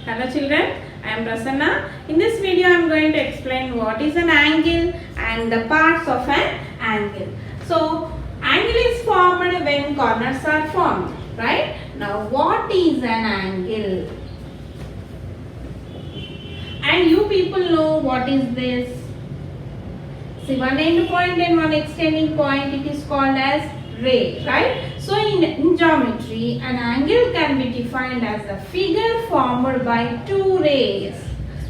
Hello children, I am Prasanna. In this video I am going to explain what is an angle and the parts of an angle. So angle is formed when corners are formed, right? Now what is an angle? And you people know what is this? See, one end point and one extending point, it is called as ray, right? So in geometry, an angle can be defined as a figure formed by two rays.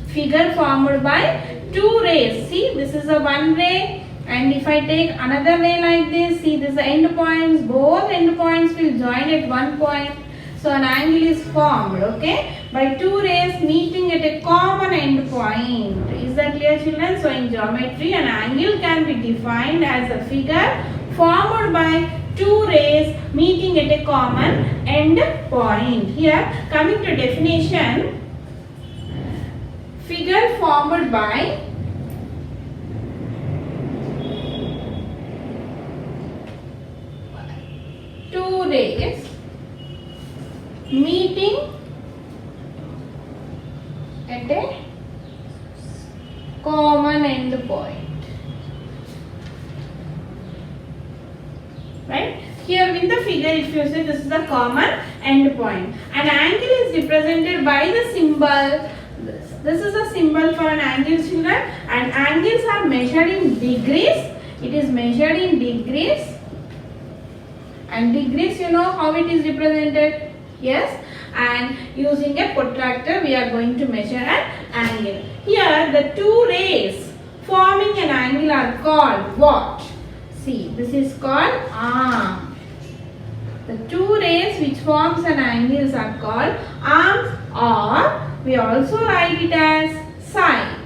Figure formed by two rays. See, this is a one ray, and if I take another ray like this, see, this is the end points. Both end points will join at one point. So an angle is formed, okay, by two rays meeting at a common end point. Is that clear, children? So in geometry, an angle can be defined as a figure formed by two rays meeting at a common end point. Here, coming to definition, figure formed by two rays meeting at a common end point. Right? Here in the figure, if you see, this is the common end point. An angle is represented by the symbol. This is a symbol for an angle, children. And angles are measured in degrees. It is measured in degrees. And degrees, you know how it is represented? Yes. And using a protractor, we are going to measure an angle. Here, the two rays forming an angle are called what? See, this is called arm. The two rays which forms an angle are called arms, or we also write it as side.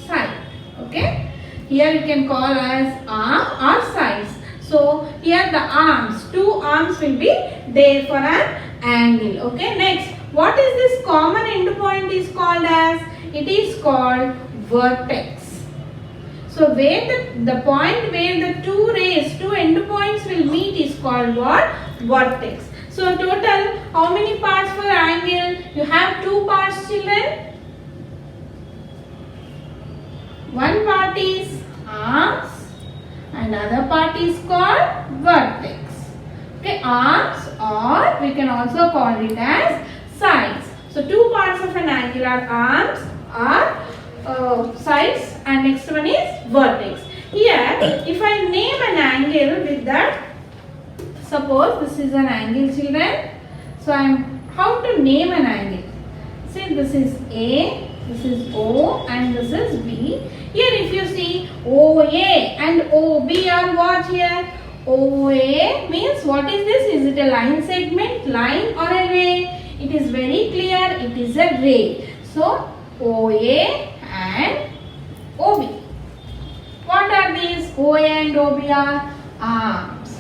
Side. Okay. Here you can call as arm or sides. So here the arms, two arms will be there for an angle. Okay. Next, what is this common end point is called as? It is called vertex. So where the point where the two rays, two end points will meet is called what? Vertex. So total, how many parts for angle? You have two parts, children. One part is arms and other part is called vertex. Okay, arms, or we can also call it as sides. So two parts of an angle are arms or sides, and next one is vertex. Here, if I name an angle with that, suppose this is an angle, children. So how to name an angle? See, this is A, this is O, and this is B. Here, if you see OA and OB are what here? OA means what is this? Is it a line segment, line, or a ray? It is very clear. It is a ray. So OA and OB. What are these? OA and OB are arms.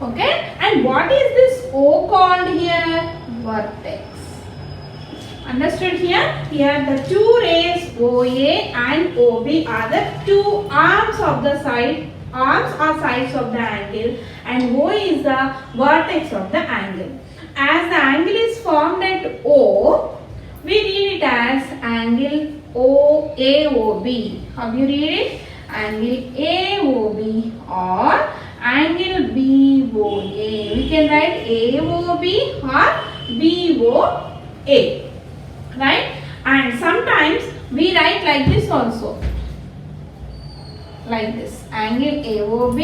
Okay. And what is this O called here? Vertex. Understood here? Here the two rays OA and OB are the two arms of the side, arms or sides of the angle, and O is the vertex of the angle. As the angle is formed at O, we read it as angle OAOB. How do you read it? Angle AOB or angle BOA. We can write AOB or BOA. Right? And sometimes we write like this also. Like this. Angle AOB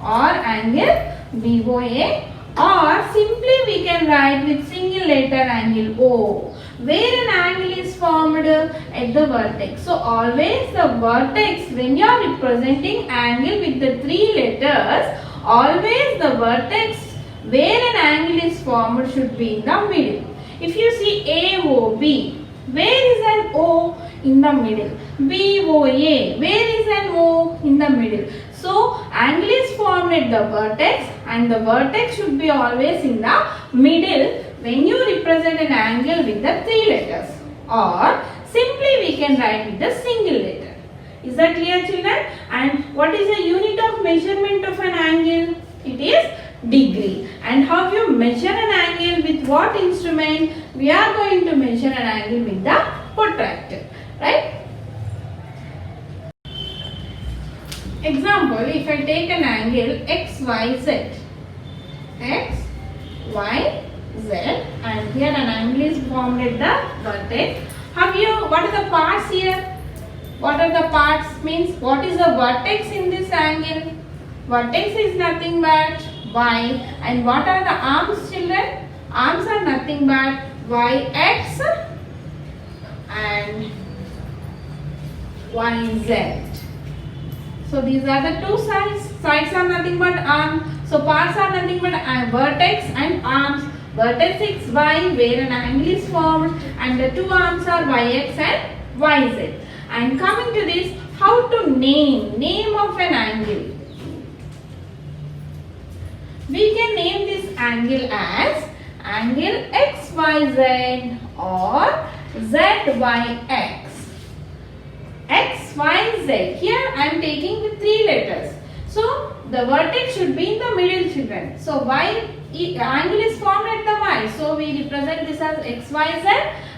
or angle BOA, or simply we can write with single letter angle O, where an angle is formed at the vertex. So always the vertex, when you are representing angle with the three letters, always the vertex where an angle is formed should be in the middle. If you see AOB, where is an O? In the middle. BOA, where is an O? In the middle. So angle is formed at the vertex, and the vertex should be always in the middle when you represent an angle with the three letters, or simply we can write with the single letter. Is that clear, children? And what is the unit of measurement of an angle? It is degree. And how you measure an angle with what instrument? We are going to measure an angle with the protractor, right? Example, if I take an angle XYZ, X, Y, Z, and here an angle is formed at the vertex. What are the parts here? What are the parts? Means what is the vertex in this angle? Vertex is nothing but Y. And what are the arms, children? Arms are nothing but YX and YZ. So these are the two sides. Sides are nothing but arms. So parts are nothing but vertex and arms. Vertex is Y where an angle is formed, and the two arms are YX and YZ. And coming to this, how to name of an angle. We can name this angle as angle XYZ or ZYX. XYZ. Here I am taking the three letters. So the vertex should be in the middle, children. So angle is formed at the Y. So we represent this as XYZ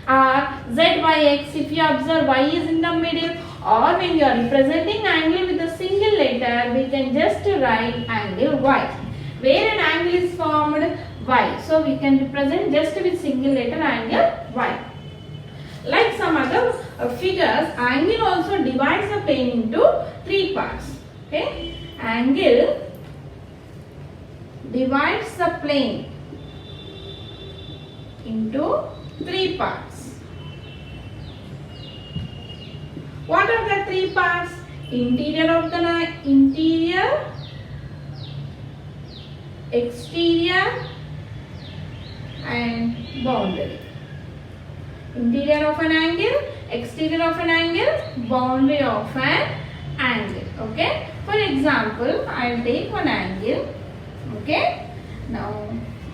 or ZYX. If you observe, Y is in the middle, or when you are representing angle with a single letter, we can just write angle Y. Where an angle is formed, Y. So we can represent just with single letter angle Y. Like some other figures, angle also divides the plane into three parts. Okay, angle divides the plane into three parts. What are the three parts? Interior, exterior, and boundary. Interior of an angle, exterior of an angle, boundary of an angle. Okay. For example, I will take one angle. Okay. Now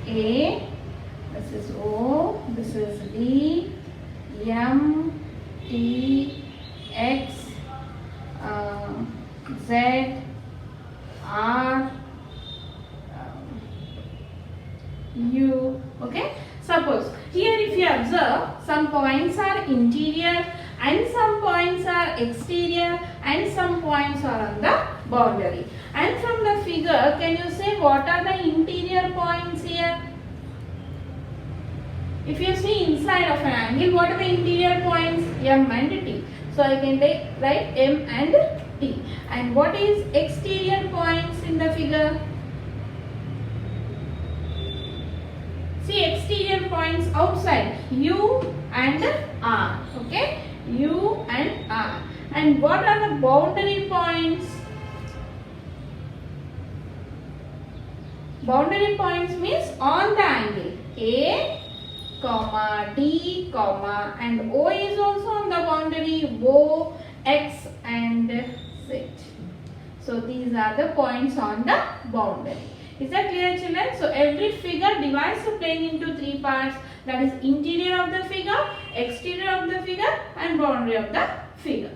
A, this is O, this is D, M, T, X, Z, R, U. Okay. Suppose here if you observe, some points are interior and some points are exterior and some points are on the boundary. And from the figure, can you say what are the interior points here? If you see inside of an angle, what are the interior points? M and T. So I can write M and T. And what is exterior points in the figure? See exterior points outside, U and R. Okay, U and R. And what are the boundary points? Boundary points means on the angle A, comma, D, comma, and O is also on the boundary, O, X and Z. So these are the points on the boundary. Is that clear, children? So every figure divides the plane into three parts, that is interior of the figure, exterior of the figure and boundary of the figure.